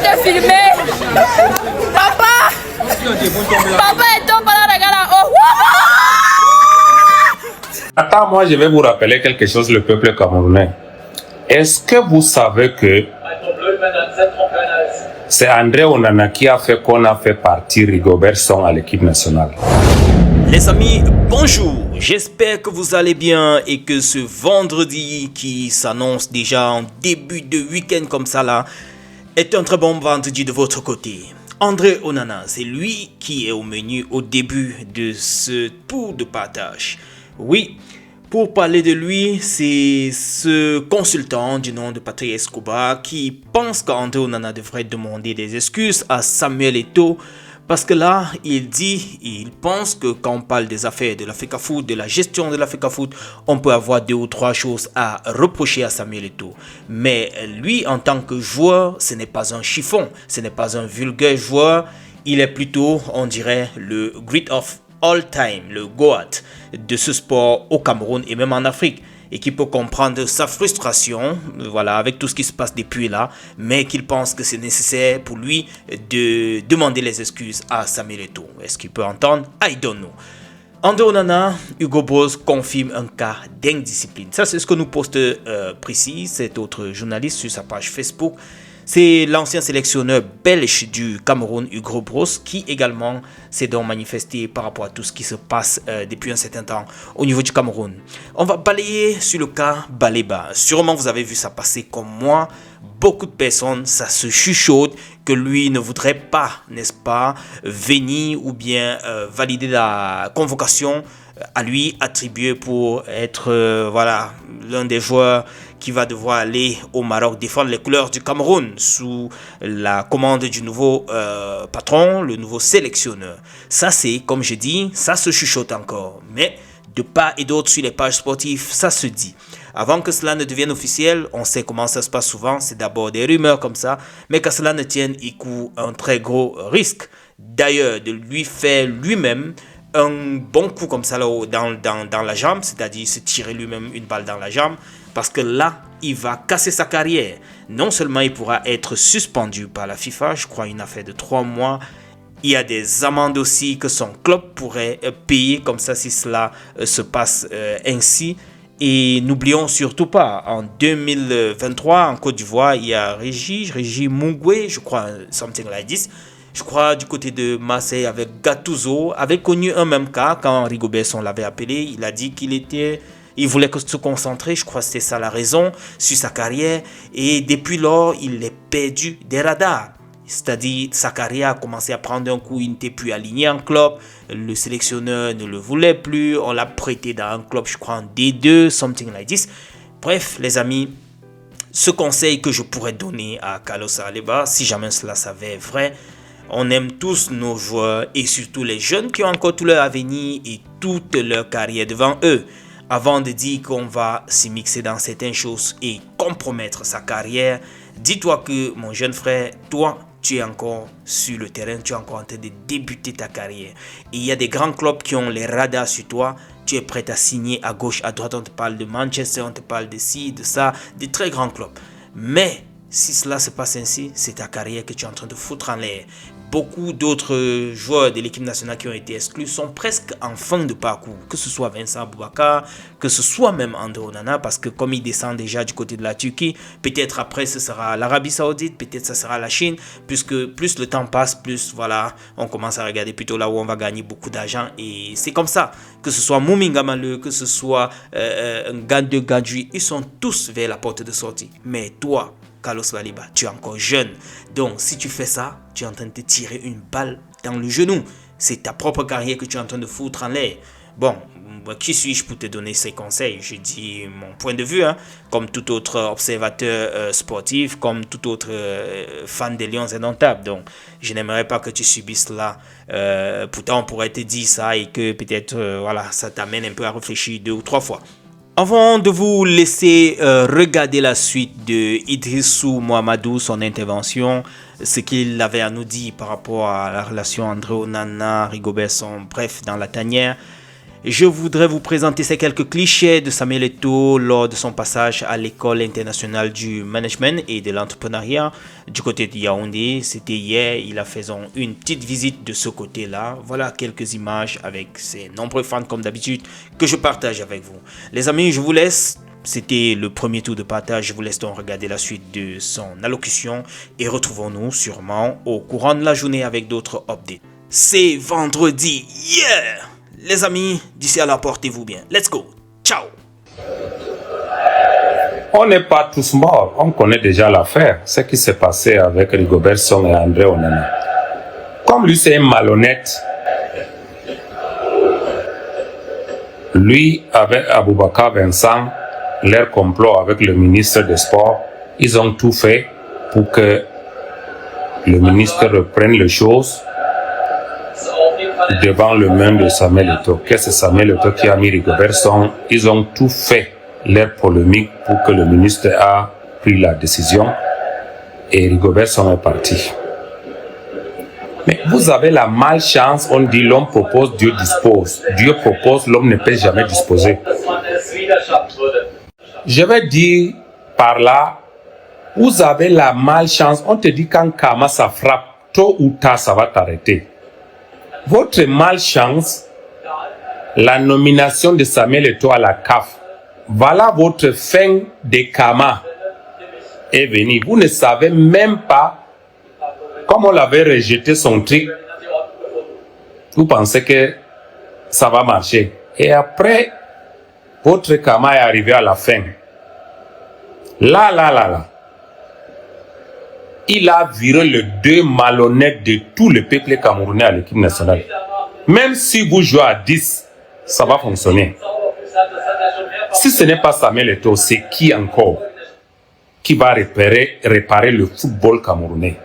te filmer. Papa est tombé dans la gala. Oh. Attends, moi je vais vous rappeler quelque chose, le peuple camerounais. Est-ce que vous savez que c'est André Onana qui a fait qu'on a fait partir Rigobert Song à l'équipe nationale? Les amis, bonjour, j'espère que vous allez bien et que ce vendredi qui s'annonce déjà en début de week-end comme ça là, est un très bon vendredi de votre côté. André Onana, c'est lui qui est au menu au début de ce tour de partage. Oui, pour parler de lui, c'est ce consultant du nom de Patrick Escobar qui pense qu'André Onana devrait demander des excuses à Samuel Eto'o. Parce que là, il pense que quand on parle des affaires de l'Africafoot, de la gestion de l'Africafoot, on peut avoir 2 ou 3 choses à reprocher à Samuel Eto'o. Mais lui, en tant que joueur, ce n'est pas un chiffon, ce n'est pas un vulgaire joueur. Il est plutôt, on dirait, le great of all time, le GOAT de ce sport au Cameroun et même en Afrique. Et qui peut comprendre sa frustration, voilà, avec tout ce qui se passe depuis là, mais qu'il pense que c'est nécessaire pour lui de demander les excuses à Samuel Eto'o. Est-ce qu'il peut entendre? I don't know. André Onana, Hugo Broos confirme un cas d'indiscipline. Ça, c'est ce que nous poste précis cet autre journaliste sur sa page Facebook. C'est l'ancien sélectionneur belge du Cameroun, Hugo Broos, qui également s'est donc manifesté par rapport à tout ce qui se passe depuis un certain temps au niveau du Cameroun. On va balayer sur le cas Baleba. Sûrement vous avez vu ça passer comme moi. Beaucoup de personnes, ça se chuchote que lui ne voudrait pas, n'est-ce pas, venir ou bien valider la convocation à lui attribuée pour être voilà, l'un des joueurs qui va devoir aller au Maroc défendre les couleurs du Cameroun sous la commande du nouveau patron, le nouveau sélectionneur. Ça c'est, comme je dis, ça se chuchote encore. Mais de part et d'autre sur les pages sportives, ça se dit. Avant que cela ne devienne officiel, on sait comment ça se passe souvent, c'est d'abord des rumeurs comme ça, mais qu'à cela ne tienne, il court un très gros risque. D'ailleurs, de lui faire lui-même un bon coup comme ça là, dans la jambe, c'est-à-dire se tirer lui-même une balle dans la jambe, parce que là, il va casser sa carrière. Non seulement il pourra être suspendu par la FIFA, je crois une affaire de 3 mois, il y a des amendes aussi que son club pourrait payer comme ça si cela se passe ainsi. Et n'oublions surtout pas, en 2023, en Côte d'Ivoire, il y a Régis Mungwe, je crois, something like this. Je crois du côté de Marseille avec Gattuso, avait connu un même cas quand Rigobert Song l'avait appelé. Il a dit il voulait se concentrer, je crois que c'était ça la raison, sur sa carrière. Et depuis lors, il est perdu des radars. C'est-à-dire, sa carrière a commencé à prendre un coup, il n'était plus aligné en club. Le sélectionneur ne le voulait plus. On l'a prêté dans un club, je crois, en D2, something like this. Bref, les amis, ce conseil que je pourrais donner à Carlos Baleba, si jamais cela s'avère vrai, on aime tous nos joueurs et surtout les jeunes qui ont encore tout leur avenir et toute leur carrière devant eux. Avant de dire qu'on va s'immiscer dans certaines choses et compromettre sa carrière, dis-toi que mon jeune frère, toi, tu es encore sur le terrain, tu es encore en train de débuter ta carrière. Et il y a des grands clubs qui ont les radars sur toi, tu es prêt à signer à gauche, à droite, on te parle de Manchester, on te parle de ci, de ça, des très grands clubs. Mais si cela se passe ainsi, c'est ta carrière que tu es en train de foutre en l'air. Beaucoup d'autres joueurs de l'équipe nationale qui ont été exclus sont presque en fin de parcours. Que ce soit Vincent Aboubakar, que ce soit même André Onana, parce que comme il descend déjà du côté de la Turquie, peut-être après ce sera l'Arabie Saoudite, peut-être ce sera la Chine, puisque plus le temps passe, plus voilà, on commence à regarder plutôt là où on va gagner beaucoup d'argent. Et c'est comme ça, que ce soit Mouminga Maleu, que ce soit Gande Gadjui, ils sont tous vers la porte de sortie. Mais toi, Carlos Baleba, tu es encore jeune. Donc, si tu fais ça, tu es en train de te tirer une balle dans le genou. C'est ta propre carrière que tu es en train de foutre en l'air. Bon, qui suis-je pour te donner ces conseils? Je dis mon point de vue, hein, comme tout autre observateur sportif, comme tout autre fan des Lions indomptables. Donc, je n'aimerais pas que tu subisses cela. Pourtant, on pourrait te dire ça et que peut-être voilà, ça t'amène un peu à réfléchir 2 ou 3 fois. Avant de vous laisser regarder la suite de Idrissou Mohamedou, son intervention, ce qu'il avait à nous dire par rapport à la relation André Onana, Rigobert Song, bref, dans la tanière, je voudrais vous présenter ces quelques clichés de Samuel Eto'o lors de son passage à l'école internationale du management et de l'entrepreneuriat du côté de Yaoundé. C'était hier, il a fait une petite visite de ce côté-là. Voilà quelques images avec ses nombreux fans comme d'habitude que je partage avec vous. Les amis, je vous laisse. C'était le premier tour de partage. Je vous laisse donc regarder la suite de son allocution et retrouvons-nous sûrement au courant de la journée avec d'autres updates. C'est vendredi, yeah! Les amis, d'ici à là, portez-vous bien. Let's go. Ciao. On n'est pas tous morts. On connaît déjà l'affaire. Ce qui s'est passé avec Rigobert Song et André Onana. Comme lui, c'est un malhonnête. Lui, avec Aboubakar Vincent, leur complot avec le ministre des Sports, ils ont tout fait pour que le ministre reprenne les choses devant le même de Samuel Eto'o. Que c'est Samuel Eto'o qui a mis Rigobert Song. Ils ont tout fait leur polémique pour que le ministre a pris la décision et Rigobert Song est parti. Mais vous avez la malchance, on dit l'homme propose, Dieu dispose. Dieu propose, l'homme ne peut jamais disposer. Je vais dire par là, vous avez la malchance, on te dit quand karma ça frappe, tôt ou tard ça va t'arrêter. Votre malchance, la nomination de Samuel Eto'o à la CAF, voilà votre fin de karma est venue. Vous ne savez même pas, comme on l'avait rejeté son truc, vous pensez que ça va marcher. Et après, votre karma est arrivé à la fin. Là. Il a viré les deux malhonnêtes de tout le peuple camerounais à l'équipe nationale. Même si vous jouez à 10, ça va fonctionner. Si ce n'est pas Samuel Eto'o, c'est qui encore qui va réparer le football camerounais?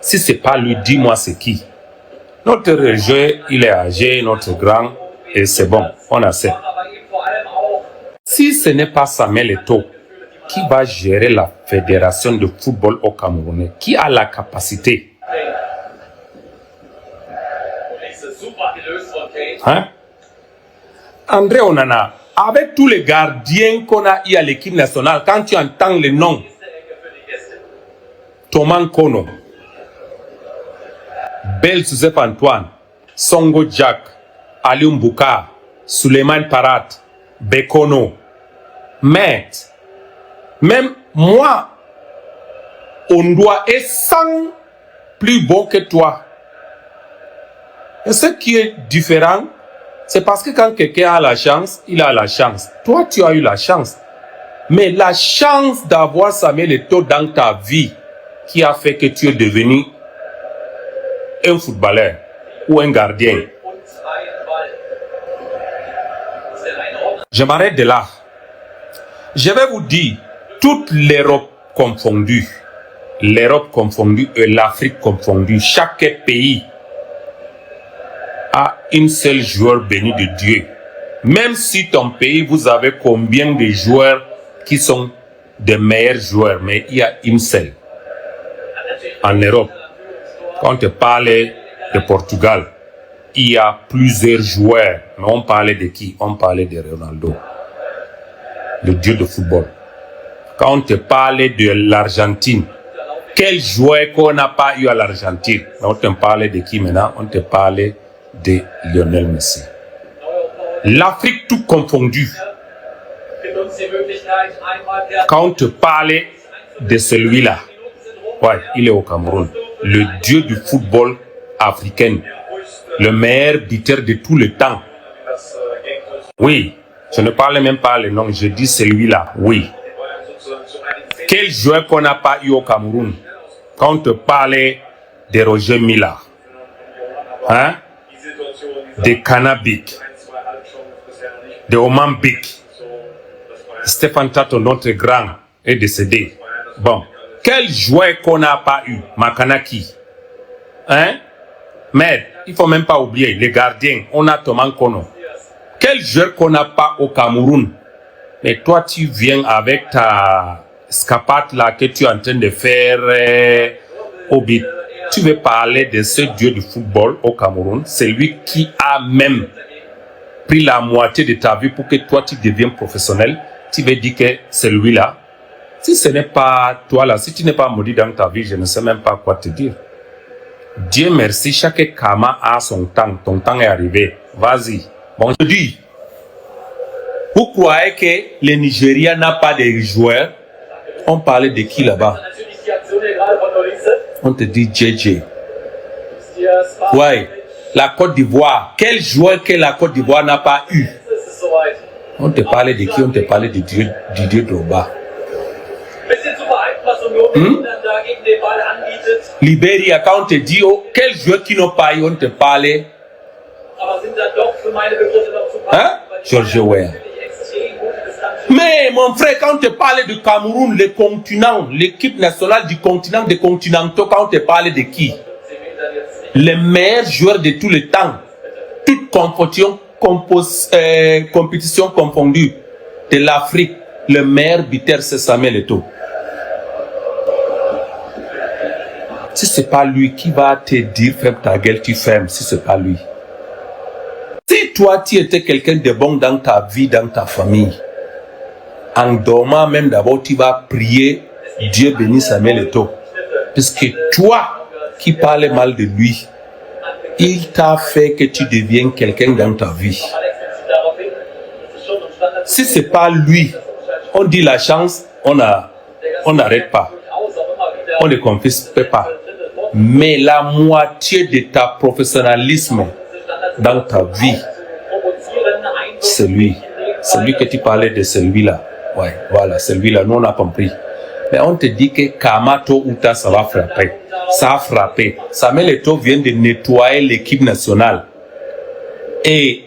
Si ce n'est pas lui, dis-moi c'est qui. Notre joueur, il est âgé, notre grand, et c'est bon, on accepte. Si ce n'est pas Samuel Eto'o, qui va gérer la fédération de football au Cameroun? Qui a la capacité? Hein? André Onana, avec tous les gardiens qu'on a eu à l'équipe nationale, quand tu entends les noms, Thomas Kono, Bel Joseph Antoine, Songo Jack, Aliou Mbouka, Suleiman Parat, Bekono, Maître, même moi, Ondoa est 100 plus bon que toi. Et ce qui est différent, c'est parce que quand quelqu'un a la chance, il a la chance. Toi, tu as eu la chance. Mais la chance d'avoir Samuel Eto'o dans ta vie qui a fait que tu es devenu un footballeur ou un gardien. Je m'arrête de là. Je vais vous dire, toute l'Europe confondue et l'Afrique confondue, chaque pays a une seule joueur béni de Dieu. Même si ton pays, vous avez combien de joueurs qui sont des meilleurs joueurs, mais il y a une seule. En Europe, quand on te parlait de Portugal, il y a plusieurs joueurs. Mais on parlait de qui? On parlait de Ronaldo, le dieu de football. Quand on te parlait de l'Argentine, quel joueur qu'on n'a pas eu à l'Argentine? On te parlait de qui maintenant? On te parlait de Lionel Messi. L'Afrique tout confondu. Quand on te parlait de celui-là, ouais, il est au Cameroun. Le dieu du football africain. Le meilleur buteur de tout le temps. Oui, je ne parle même pas le nom, je dis celui-là, oui. Quel joueur qu'on n'a pas eu au Cameroun? Quand on te parlait de Roger Mila, hein? De Kanabik, de Oman Bik, Stéphane Tato, notre grand, est décédé. Bon, quel joueur qu'on n'a pas eu? Makanaki, hein? Mais il ne faut même pas oublier les gardiens. On a Thomas Kono. Quel joueur qu'on n'a pas au Cameroun? Mais toi, tu viens avec ta scapate là que tu es en train de faire au but. Tu veux parler de ce dieu du football au Cameroun? C'est lui qui a même pris la moitié de ta vie pour que toi tu deviennes professionnel, tu veux dire que c'est lui-là. Si ce n'est pas toi là, si tu n'es pas maudit dans ta vie, je ne sais même pas quoi te dire. Dieu merci, chaque karma a son temps. Ton temps est arrivé. Vas-y. Bon, je dis, vous croyez que le Nigeria n'a pas de joueurs? On parlait de qui là-bas? On te dit JJ. Ouais. La Côte d'Ivoire. Quel joueur que la Côte d'Ivoire n'a pas eu? On te parlait de qui? On te parlait de Didier Drogba. Libéria, quand on te dit oh, quel joueur qui n'ont pas eu, on te parlait. Hein? George Weah. Mais mon frère, quand on te parle du Cameroun, le continent, l'équipe nationale du continent des continentaux, quand on te parle de qui? Les meilleurs joueurs de tous les temps, toute compétition confondue de l'Afrique, le meilleur buteur c'est Samuel Eto'o. Si c'est pas lui, qui va te dire ferme ta gueule, tu fermes si c'est pas lui. Si toi tu étais quelqu'un de bon dans ta vie, dans ta famille, en dormant même d'abord tu vas prier Dieu bénit Samuel Eto'o. Parce que toi qui parles mal de lui, il t'a fait que tu deviennes quelqu'un dans ta vie. Si c'est pas lui, on dit la chance, on n'arrête pas. On ne confisque pas. Mais la moitié de ta professionnalisme dans ta vie, c'est lui. C'est lui que tu parlais de celui-là. Ouais, voilà, celui-là, nous on a compris. Mais on te dit que Kamato Uta, ça va frapper. Ça a frappé. Samuel Eto'o vient de nettoyer l'équipe nationale. Et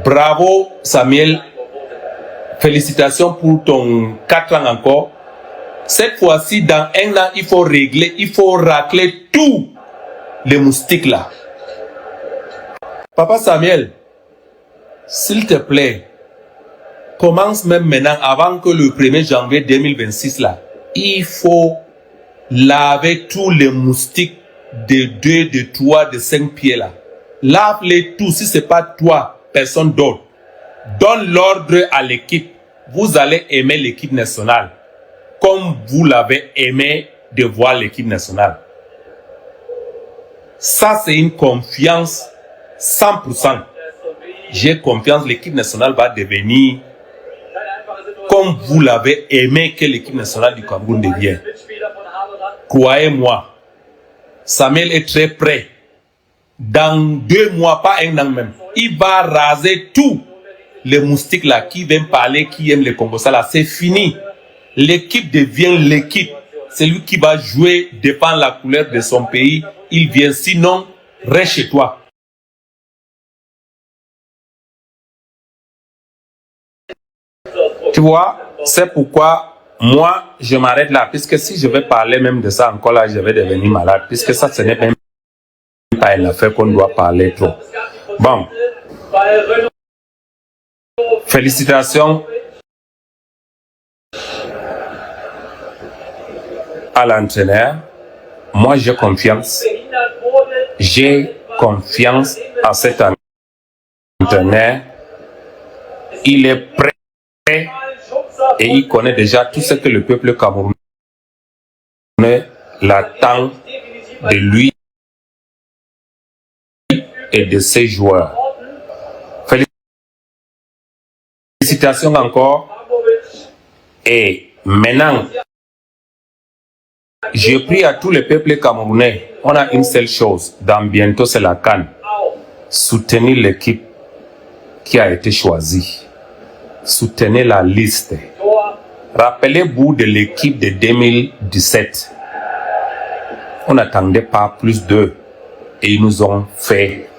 bravo Samuel. Félicitations pour ton 4 ans encore. Cette fois-ci, dans un an, il faut régler, il faut racler tous les moustiques là. Papa Samuel, s'il te plaît, commence même maintenant, avant que le 1er janvier 2026 là, il faut laver tous les moustiques de 2, de 3, de 5 pieds là. Lave-les tous, si ce n'est pas toi, personne d'autre. Donne l'ordre à l'équipe. Vous allez aimer l'équipe nationale comme vous l'avez aimé de voir l'équipe nationale. Ça, c'est une confiance 100%. J'ai confiance, l'équipe nationale va devenir comme vous l'avez aimé que l'équipe nationale du Cameroun devienne. Croyez-moi, Samuel est très prêt. Dans 2 mois, pas un an même, il va raser tous les moustiques là qui viennent parler, qui aiment les Congo. Ça là, c'est fini. L'équipe devient l'équipe. C'est lui qui va jouer, défendre la couleur de son pays. Il vient, sinon, reste chez toi. Tu vois, c'est pourquoi moi, je m'arrête là. Puisque si je vais parler même de ça encore là, je vais devenir malade. Puisque ça, ce n'est même pas une affaire qu'on doit parler trop. Bon. Félicitations à l'entraîneur. Moi, j'ai confiance. J'ai confiance à cet entraîneur. Il est prêt et il connaît déjà tout ce que le peuple camerounais l'attend de lui et de ses joueurs. Félicitations encore. Et maintenant, je prie à tous les peuples camerounais. On a une seule chose. Dans bientôt, c'est la CAN. Soutenez l'équipe qui a été choisie. Soutenez la liste. Rappelez-vous de l'équipe de 2017. On n'attendait pas plus d'eux. Et ils nous ont fait.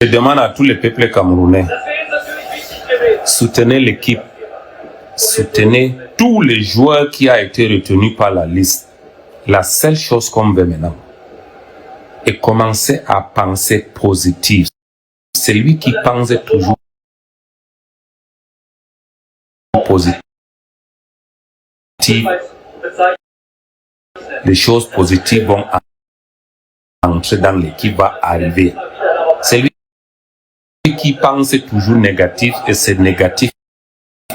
Je demande à tous les peuples camerounais. Soutenez l'équipe. Soutenez tous les joueurs qui ont été retenus par la liste. La seule chose qu'on veut maintenant est commencer à penser positif. C'est lui qui pense toujours positif. Les choses positives vont entrer dans l'équipe va arriver. C'est lui qui pense toujours négatif et c'est négatif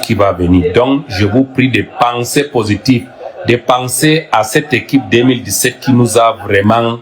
qui va venir. Donc, je vous prie de penser positif, de penser à cette équipe 2017 qui nous a vraiment